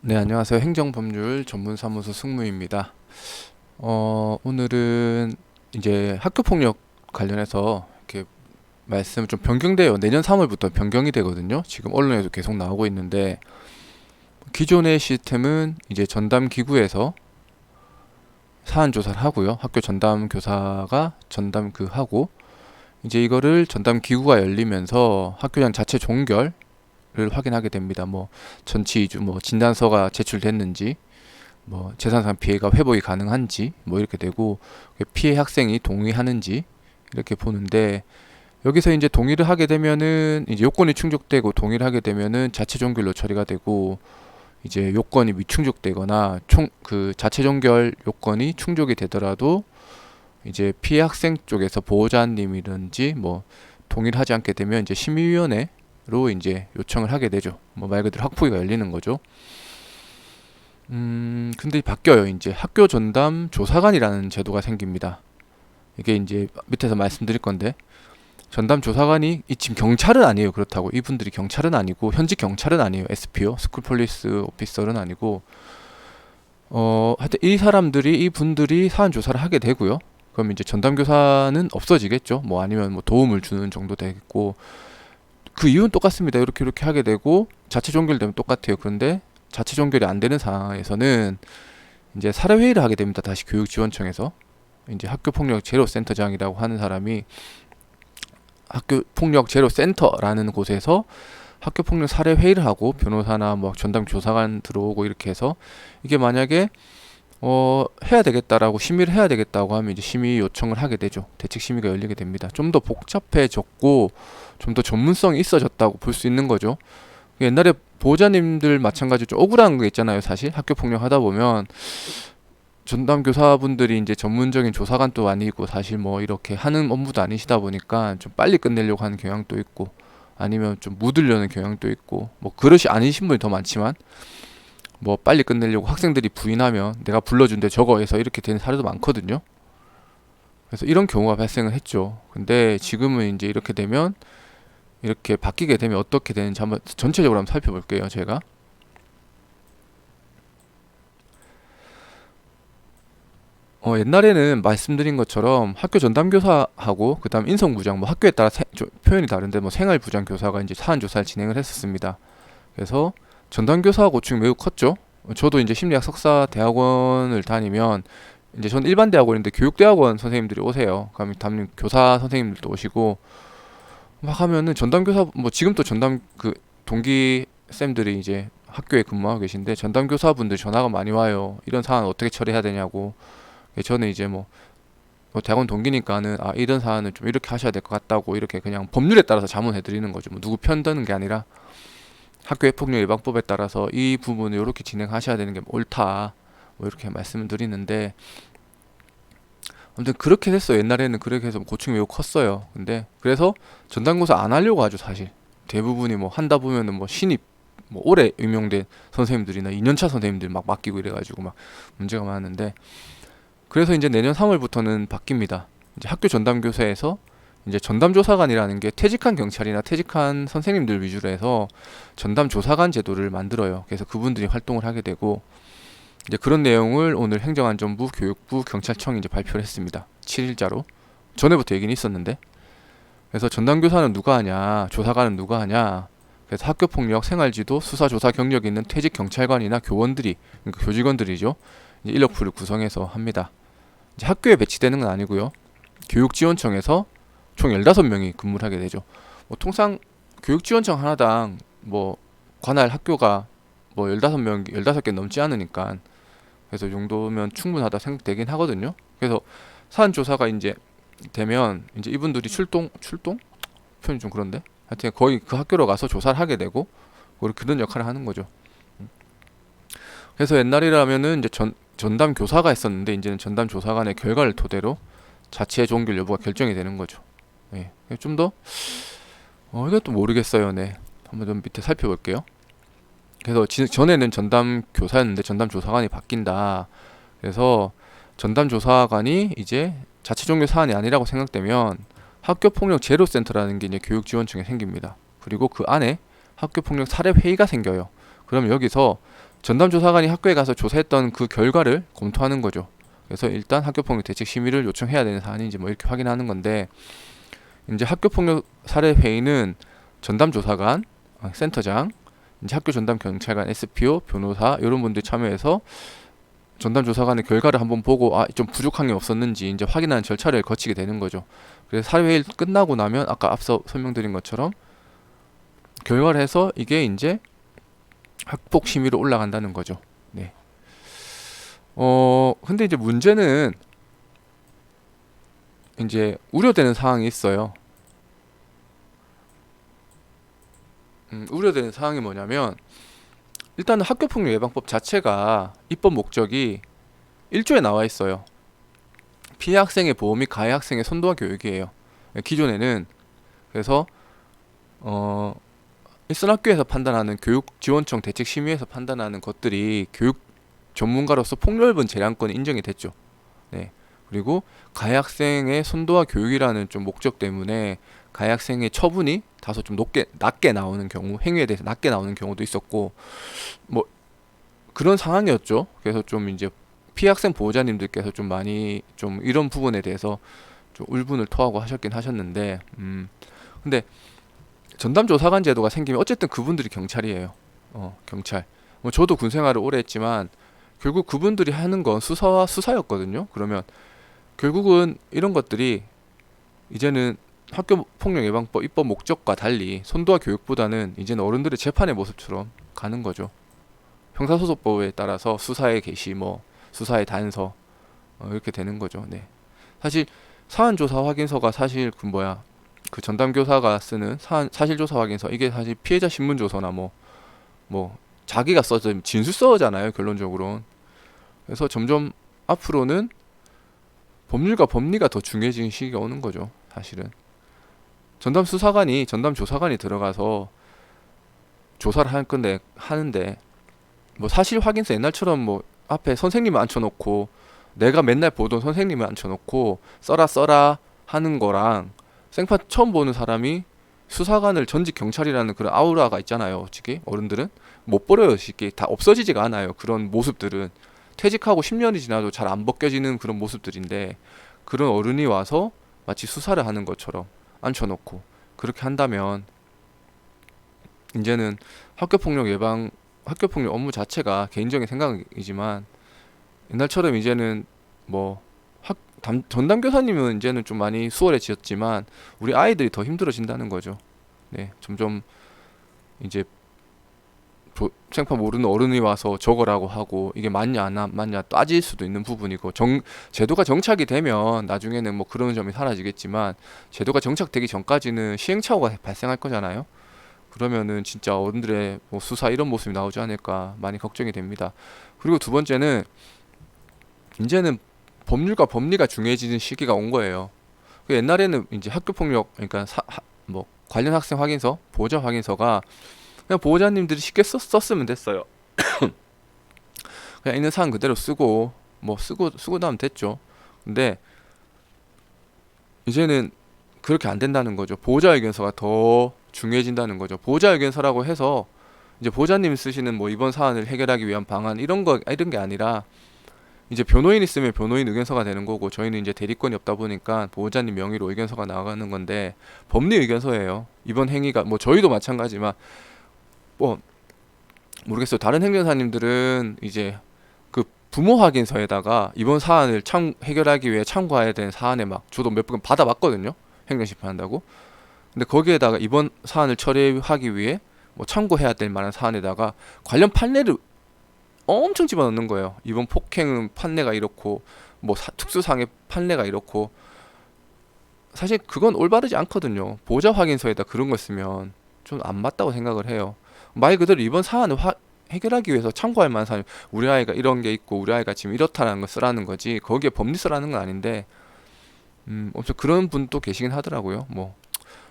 네, 안녕하세요. 행정법률 전문사무소 승무입니다. 오늘은 이제 학교폭력 관련해서 이렇게 말씀 좀 변경돼요. 내년 3월부터 변경이 되거든요. 지금 언론에도 계속 나오고 있는데, 기존의 시스템은 이제 전담 기구에서 사안 조사를 하고요. 학교 전담 교사가 전담 하고, 이제 이거를 전담 기구가 열리면서 학교장 자체 종결을 확인하게 됩니다. 뭐 전치 이주 뭐 진단서가 제출됐는지, 뭐 재산상 피해가 회복이 가능한지 뭐 이렇게 되고, 피해 학생이 동의하는지 이렇게 보는데, 여기서 이제 동의를 하게 되면은 이제 요건이 충족되고, 동의를 하게 되면은 자체 종결로 처리가 되고, 이제 요건이 미충족되거나 총 자체 종결 요건이 충족이 되더라도 이제 피해 학생 쪽에서 보호자님이든지 뭐 동의를 하지 않게 되면 이제 심의위원회로 이제 요청을 하게 되죠. 뭐 말 그대로 학폭위가 열리는 거죠. 근데 바뀌어요. 이제 학교 전담 조사관이라는 제도가 생깁니다. 이게 이제 밑에서 말씀드릴 건데, 전담 조사관이 지금 경찰은 아니에요. 그렇다고 이분들이 경찰은 아니고, 현직 경찰은 아니에요. SPO, 스쿨 폴리스 오피서는 아니고, 하여튼 이 사람들이, 이 분들이 사안 조사를 하게 되고요. 그럼 이제 전담 교사는 없어지겠죠. 뭐 아니면 뭐 도움을 주는 정도 되겠고, 그 이유는 똑같습니다. 이렇게 하게 되고, 자체 종결되면 똑같아요. 그런데 자체 종결이 안 되는 상황에서는 이제 사례회의를 하게 됩니다. 다시 교육지원청에서 이제 학교폭력 제로센터장이라고 하는 사람이 학교폭력 제로센터라는 곳에서 학교폭력 사례회의를 하고, 변호사나 뭐 전담 조사관 들어오고 이렇게 해서, 이게 만약에 해야 되겠다라고, 심의를 해야 되겠다고 하면 이제 심의 요청을 하게 되죠. 대책 심의가 열리게 됩니다. 좀 더 복잡해졌고 좀 더 전문성이 있어졌다고 볼 수 있는 거죠. 옛날에 보호자님들 마찬가지로 좀 억울한 거 있잖아요. 사실 학교 폭력 하다 보면 전담 교사분들이 이제 전문적인 조사관도 아니고, 사실 뭐 이렇게 하는 업무도 아니시다 보니까 좀 빨리 끝내려고 하는 경향도 있고, 아니면 좀 묻으려는 경향도 있고, 뭐 그릇이 아니신 분이 더 많지만, 뭐 빨리 끝내려고 학생들이 부인하면 내가 불러준대 저거 해서 이렇게 되는 사례도 많거든요. 그래서 이런 경우가 발생을 했죠. 근데 지금은 이제 이렇게 되면, 이렇게 바뀌게 되면 어떻게 되는지 한번 전체적으로 한번 살펴볼게요. 제가 옛날에는 말씀드린 것처럼 학교 전담교사하고 그다음 인성부장, 뭐 학교에 따라 표현이 다른데, 뭐 생활부장 교사가 이제 사안 조사를 진행을 했었습니다. 그래서 전담교사 고충이 매우 컸죠. 저도 이제 심리학 석사 대학원을 다니면, 이제 전 일반 대학원인데 교육대학원 선생님들이 오세요. 그럼 담임 교사 선생님들도 오시고 막 하면은, 전담교사 뭐 지금 또 전담 동기 쌤들이 이제 학교에 근무하고 계신데, 전담교사분들 전화가 많이 와요. 이런 사안 어떻게 처리해야 되냐고. 저는 이제 뭐 대학원 동기니까는, 이런 사안은 좀 이렇게 하셔야 될 것 같다고, 이렇게 그냥 법률에 따라서 자문해 드리는 거죠. 뭐 누구 편 드는 게 아니라 학교의 폭력 예방법에 따라서 이 부분을 이렇게 진행하셔야 되는 게 옳다, 뭐 이렇게 말씀을 드리는데, 아무튼 그렇게 됐어요. 옛날에는 그렇게 해서 고충이 매우 컸어요. 근데 그래서 전담고사 안 하려고 하죠. 사실 대부분이 뭐 한다 보면은 뭐 신입, 뭐 올해 임용된 선생님들이나 2년차 선생님들 막 맡기고 이래가지고 막 문제가 많은데, 그래서 이제 내년 3월부터는 바뀝니다. 이제 학교 전담교사에서 이제 전담조사관이라는 게 퇴직한 경찰이나 퇴직한 선생님들 위주로 해서 전담조사관 제도를 만들어요. 그래서 그분들이 활동을 하게 되고, 이제 그런 내용을 오늘 행정안전부, 교육부, 경찰청이 이제 발표를 했습니다. 7일자로. 전에부터 얘기는 있었는데. 그래서 전담교사는 누가 하냐, 조사관은 누가 하냐. 그래서 학교폭력, 생활지도, 수사조사 경력이 있는 퇴직 경찰관이나 교원들이, 그러니까 교직원들이죠. 이제 인력풀을 구성해서 합니다. 이제 학교에 배치되는 건 아니고요. 교육지원청에서 총 15명이 근무를 하게 되죠. 뭐 통상 교육지원청 하나당 뭐 관할 학교가 뭐 15명, 15개 넘지 않으니까, 그래서 이 정도면 충분하다 생각되긴 하거든요. 그래서 사안 조사가 이제 되면 이제 이분들이 출동 표현이 좀 그런데, 하여튼 거의 그 학교로 가서 조사를 하게 되고, 그런 역할을 하는 거죠. 그래서 옛날이라면은 이제 전담 교사가 있었는데, 이제는 전담 조사관의 결과를 토대로 자체 종결 여부가 결정이 되는 거죠. 예. 좀 더 이것도 모르겠어요. 네. 한번 좀 밑에 살펴볼게요. 그래서 전에는 전담 교사였는데 전담 조사관이 바뀐다. 그래서 전담 조사관이 이제 자체 종결 사안이 아니라고 생각되면 학교 폭력 제로 센터라는 게 이제 교육지원청에 생깁니다. 그리고 그 안에 학교 폭력 사례 회의가 생겨요. 그럼 여기서 전담조사관이 학교에 가서 조사했던 그 결과를 검토하는 거죠. 그래서 일단 학교폭력 대책 심의를 요청해야 되는 사안인지 뭐 이렇게 확인하는 건데, 이제 학교폭력 사례 회의는 전담조사관, 센터장, 이제 학교 전담 경찰관, SPO, 변호사 이런 분들이 참여해서 전담조사관의 결과를 한번 보고 좀 부족한 게 없었는지 이제 확인하는 절차를 거치게 되는 거죠. 그래서 사례 회의 끝나고 나면 아까 앞서 설명드린 것처럼 결과를 해서 이게 이제 학폭 심의로 올라간다는 거죠. 네. 근데 이제 문제는 이제 우려되는 사항이 있어요. 우려되는 사항이 뭐냐면, 일단은 학교폭력 예방법 자체가 입법 목적이 1조에 나와 있어요. 피해 학생의 보호 및 가해 학생의 선도와 교육이에요. 기존에는. 그래서 일선 학교에서 판단하는 교육지원청 대책심의에서 판단하는 것들이 교육 전문가로서 폭넓은 재량권이 인정이 됐죠. 네. 그리고 가해 학생의 선도와 교육이라는 좀 목적 때문에 가해 학생의 처분이 다소 좀 낮게 나오는 경우, 행위에 대해서 낮게 나오는 경우도 있었고, 뭐 그런 상황이었죠. 그래서 좀 이제 피해 학생 보호자님들께서 좀 많이 좀 이런 부분에 대해서 좀 울분을 토하고 하셨긴 하셨는데, 근데 전담조사관 제도가 생기면 어쨌든 그분들이 경찰이에요. 경찰. 뭐 저도 군 생활을 오래 했지만 결국 그분들이 하는 건 수사와 수사였거든요. 그러면 결국은 이런 것들이 이제는 학교폭력 예방법 입법 목적과 달리 선도와 교육보다는 이제는 어른들의 재판의 모습처럼 가는 거죠. 형사소송법에 따라서 수사의 개시, 뭐 수사의 단서 이렇게 되는 거죠. 네. 사실 사안조사 확인서가 사실 그 전담교사가 쓰는 사실조사 확인서, 이게 사실 피해자 신문조서나 뭐 자기가 써진 진술서잖아요, 결론적으로. 그래서 점점 앞으로는 법률과 법리가 더 중요해지는 시기가 오는 거죠, 사실은. 전담조사관이 들어가서 조사를 하는데 뭐 사실 확인서 옛날처럼 뭐 앞에 선생님을 앉혀놓고 내가 맨날 보던 선생님을 앉혀놓고 써라 하는 거랑, 생판 처음 보는 사람이 수사관을 전직 경찰이라는 그런 아우라가 있잖아요. 솔직히 어른들은 못 버려요. 쉽게 다 없어지지가 않아요. 그런 모습들은 퇴직하고 10년이 지나도 잘 안 벗겨지는 그런 모습들인데, 그런 어른이 와서 마치 수사를 하는 것처럼 앉혀놓고 그렇게 한다면 이제는 학교폭력 업무 자체가 개인적인 생각이지만 옛날처럼 이제는 뭐 전담교사님은 이제는 좀 많이 수월해졌지만 우리 아이들이 더 힘들어진다는 거죠. 네, 점점 이제 생판 모르는 어른이 와서 적어라고 하고 이게 맞냐 안 맞냐 따질 수도 있는 부분이고, 제도가 정착이 되면 나중에는 뭐 그런 점이 사라지겠지만 제도가 정착되기 전까지는 시행착오가 발생할 거잖아요. 그러면은 진짜 어른들의 뭐 수사 이런 모습이 나오지 않을까 많이 걱정이 됩니다. 그리고 두 번째는 이제는 법률과 법리가 중요해지는 시기가 온 거예요. 옛날에는 이제 학교폭력, 그러니까 뭐 관련 학생 확인서, 보호자 확인서가 그냥 보호자님들이 쉽게 썼으면 됐어요. 그냥 있는 사안 그대로 쓰고 나면 됐죠. 근데 이제는 그렇게 안 된다는 거죠. 보호자 의견서가 더 중요해진다는 거죠. 보호자 의견서라고 해서 이제 보호자님이 쓰시는 뭐 이번 사안을 해결하기 위한 방안 이런 게 아니라 이제 변호인 있으면 변호인 의견서가 되는 거고, 저희는 이제 대리권이 없다 보니까 보호자님 명의로 의견서가 나가는 건데 법리 의견서예요. 이번 행위가 뭐 저희도 마찬가지지만 뭐 모르겠어요. 다른 행정사님들은 이제 그 부모 확인서에다가 이번 사안을 해결하기 위해 참고해야 되는 사안에 막 저도 몇 번 받아봤거든요. 행정심판한다고. 근데 거기에다가 이번 사안을 처리하기 위해 뭐 참고해야 될 만한 사안에다가 관련 판례를 엄청 집어넣는 거예요. 이번 폭행은 판례가 이렇고 뭐 특수상해 판례가 이렇고. 사실 그건 올바르지 않거든요. 보호자 확인서에다 그런 거 쓰면 좀 안 맞다고 생각을 해요. 말 그대로 이번 사안을 해결하기 위해서 참고할 만한 사안이 우리 아이가 이런 게 있고 우리 아이가 지금 이렇다는 걸 쓰라는 거지, 거기에 법리 쓰라는 건 아닌데 엄청 그런 분도 계시긴 하더라고요. 뭐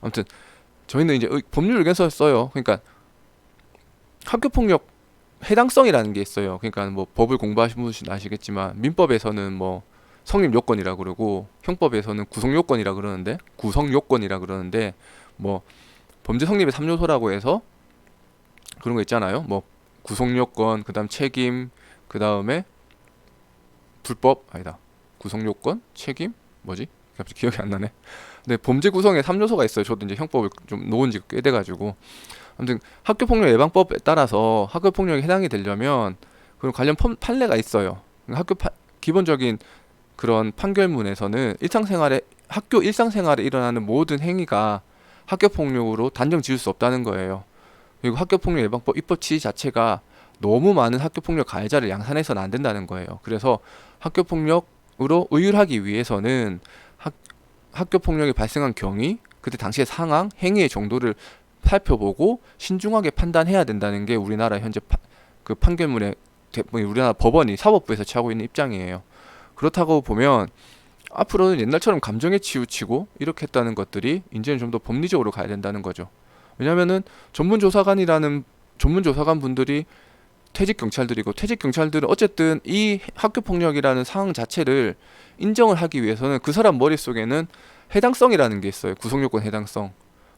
아무튼 저희는 이제 법률 의견서를 써요. 그러니까 학교폭력 해당성이라는 게 있어요. 그러니까 뭐 법을 공부하신 분은 아시겠지만 민법에서는 뭐 성립 요건이라 그러고 형법에서는 구성 요건이라 그러는데 뭐 범죄 성립의 3요소라고 해서 그런 거 있잖아요. 뭐 구속 요건, 그다음 책임, 그다음에 불법 아니다. 구속 요건, 책임, 뭐지? 갑자기 기억이 안 나네. 근데 범죄 구성에 3요소가 있어요. 저도 이제 형법을 좀 놓은 지 꽤 돼가지고. 아무튼 학교폭력 예방법에 따라서 학교폭력에 해당이 되려면 그런 관련 판례가 있어요. 기본적인 그런 판결문에서는 학교 일상생활에 일어나는 모든 행위가 학교폭력으로 단정 지을 수 없다는 거예요. 그리고 학교폭력 예방법 입법 취지 자체가 너무 많은 학교폭력 가해자를 양산해서는 안 된다는 거예요. 그래서 학교폭력으로 의율하기 위해서는 학교폭력이 발생한 경위, 그때 당시의 상황, 행위의 정도를 살펴보고 신중하게 판단해야 된다는 게 우리나라 현재 그 판결문의 우리나라 법원이 사법부에서 취하고 있는 입장이에요. 그렇다고 보면 앞으로는 옛날처럼 감정에 치우치고 이렇게 했다는 것들이 이제는 좀 더 법리적으로 가야 된다는 거죠. 왜냐면은 전문 조사관 분들이 퇴직 경찰들이고, 퇴직 경찰들은 어쨌든 이 학교 폭력이라는 상황 자체를 인정을 하기 위해서는 그 사람 머릿속에는 해당성이라는 게 있어요. 구속요건 해당성.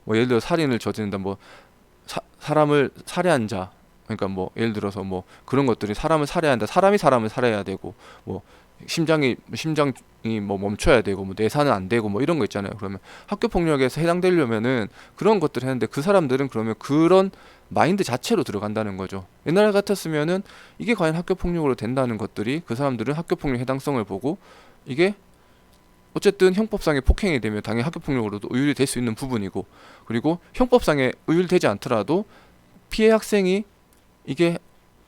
뭐 예를 들어 살인을 저지른다, 뭐 사람을 살해한 자, 그러니까 뭐 예를 들어서 뭐 그런 것들이, 사람을 살해한다, 사람이 사람을 살해해야 되고, 뭐 심장이 뭐 멈춰야 되고, 뭐 내사는 안 되고, 뭐 이런 거 있잖아요. 그러면 학교 폭력에서 해당되려면은 그런 것들을 했는데, 그 사람들은 그러면 그런 마인드 자체로 들어간다는 거죠. 옛날 같았으면은 이게 과연 학교 폭력으로 된다는 것들이, 그 사람들은 학교 폭력 해당성을 보고, 이게 어쨌든 형법상의 폭행이 되면 당연히 학교 폭력으로도 의율이 될 수 있는 부분이고, 그리고 형법상에 의율되지 않더라도 피해 학생이 이게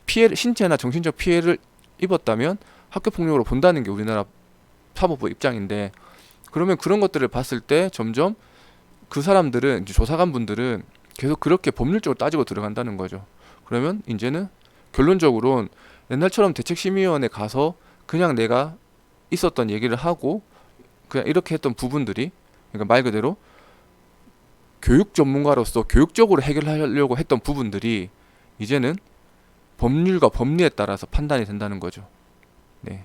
신체나 정신적 피해를 입었다면 학교 폭력으로 본다는 게 우리나라 사법부 입장인데, 그러면 그런 것들을 봤을 때 점점 그 사람들은, 이제 조사관 분들은 계속 그렇게 법률적으로 따지고 들어간다는 거죠. 그러면 이제는 결론적으로는 옛날처럼 대책심의위원회 가서 그냥 내가 있었던 얘기를 하고 그냥 이렇게 했던 부분들이, 그러니까 말 그대로 교육 전문가로서 교육적으로 해결하려고 했던 부분들이 이제는 법률과 법리에 따라서 판단이 된다는 거죠. 네.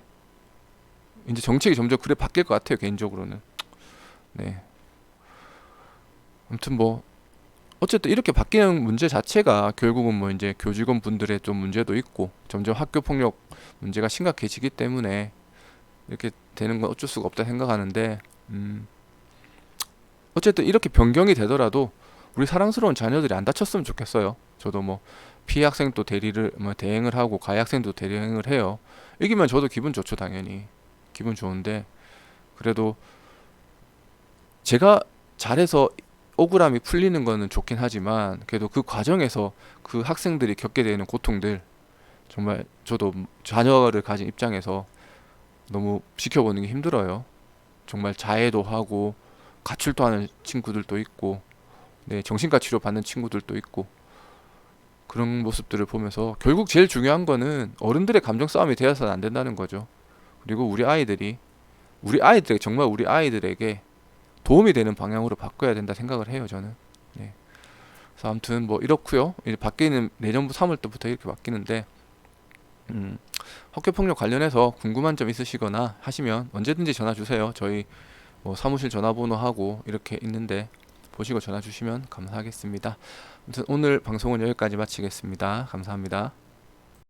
이제 정책이 점점 그래 바뀔 것 같아요, 개인적으로는. 네. 아무튼 뭐 어쨌든 이렇게 바뀌는 문제 자체가 결국은 뭐 이제 교직원 분들의 좀 문제도 있고, 점점 학교 폭력 문제가 심각해지기 때문에 이렇게 되는 건 어쩔 수가 없다 생각하는데, 어쨌든 이렇게 변경이 되더라도 우리 사랑스러운 자녀들이 안 다쳤으면 좋겠어요. 저도 뭐 피해 학생도 대행을 하고 가해 학생도 대행을 해요. 이기면 저도 기분 좋죠, 당연히. 기분 좋은데, 그래도 제가 잘해서 억울함이 풀리는 거는 좋긴 하지만, 그래도 그 과정에서 그 학생들이 겪게 되는 고통들, 정말 저도 자녀를 가진 입장에서 너무 지켜보는 게 힘들어요. 정말 자해도 하고 가출도 하는 친구들도 있고, 네, 정신과 치료 받는 친구들도 있고, 그런 모습들을 보면서 결국 제일 중요한 거는 어른들의 감정 싸움이 되어서는 안 된다는 거죠. 그리고 정말 우리 아이들에게 도움이 되는 방향으로 바꿔야 된다 생각을 해요, 저는. 네. 그래서 아무튼 뭐 이렇고요. 이제 바뀌는, 내년부 3월 때부터 이렇게 바뀌는데, 학교폭력 관련해서 궁금한 점 있으시거나 하시면 언제든지 전화 주세요. 저희 뭐 사무실 전화번호하고 이렇게 있는데 보시고 전화 주시면 감사하겠습니다. 아무튼 오늘 방송은 여기까지 마치겠습니다. 감사합니다.